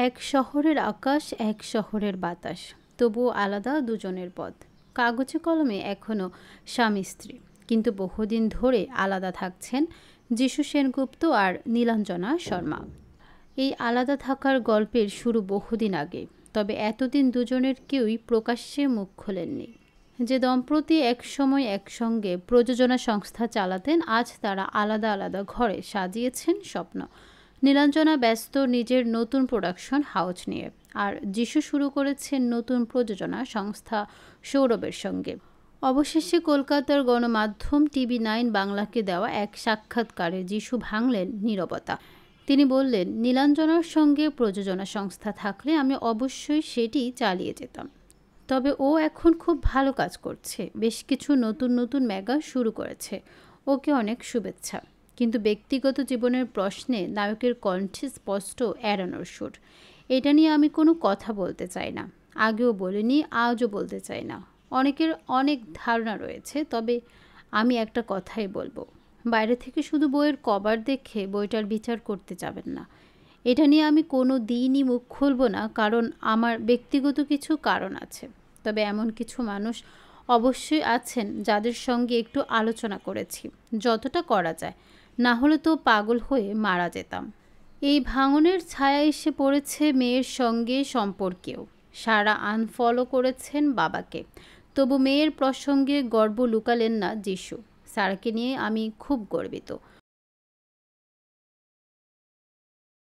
এক শহরের আকাশ, এক শহরের বাতাস, তবুও আলাদা দুজনের পথ। কাগজে কলমে এখনও স্বামী স্ত্রী, কিন্তু বহুদিন ধরে আলাদা থাকছেন যিশু সেনগুপ্ত আর নীলাঞ্জনা শর্মা। এই আলাদা থাকার গল্পের শুরু বহুদিন আগে, তবে এতদিন দুজনের কেউই প্রকাশ্যে মুখ খোলেননি। যে দম্পতি একসময় একসঙ্গে প্রযোজনা সংস্থা চালাতেন, আজ তারা আলাদা আলাদা ঘরে সাজিয়েছেন স্বপ্ন। নীলাঞ্জনা ব্যস্ত নিজের নতুন প্রোডাকশন হাউস নিয়ে, আর যিশু শুরু করেছেন নতুন প্রযোজনা সংস্থা সৌরভের সঙ্গে। অবশেষে কলকাতার গণমাধ্যম TV9 বাংলাকে দেওয়া এক সাক্ষাৎকারে যিশু ভাঙলেন নীরবতা। তিনি বললেন, নীলাঞ্জনার সঙ্গে প্রযোজনা সংস্থা থাকলে আমি অবশ্যই সেটি চালিয়ে যেতাম। তবে ও এখন খুব ভালো কাজ করছে, বেশ কিছু নতুন নতুন মেগা শুরু করেছে। ওকে অনেক শুভেচ্ছা। কিন্তু ব্যক্তিগত জীবনের প্রশ্নে নায়কের কণ্ঠে স্পষ্ট এড়ানোর সুর। এটা নিয়ে আমি কোনো কথা বলতে চাই না, আগেও বলিনি, আজও বলতে চাই না। অনেকের অনেক ধারণা রয়েছে, তবে আমি একটা কথাই বলবো, বাইরে থেকে শুধু বইয়ের কভার দেখে বইটার বিচার করতে যাবেন না। এটা নিয়ে আমি কোনো দিনই মুখ খুলব না, কারণ আমার ব্যক্তিগত কিছু কারণ আছে। তবে এমন কিছু মানুষ অবশ্যই আছেন যাদের সঙ্গে একটু আলোচনা করেছি, যতটা করা যায়, না হলে তো পাগল হয়ে মারা যেতাম। এই ভাঙনের ছায়া এসে পড়েছে মেয়ের সঙ্গে সম্পর্কেও। সারা আনফলো করেছেন বাবাকে, তবু মেয়ের প্রসঙ্গে গর্ব লুকালেন না যিশু। সারাকে নিয়ে আমি খুব গর্বিত।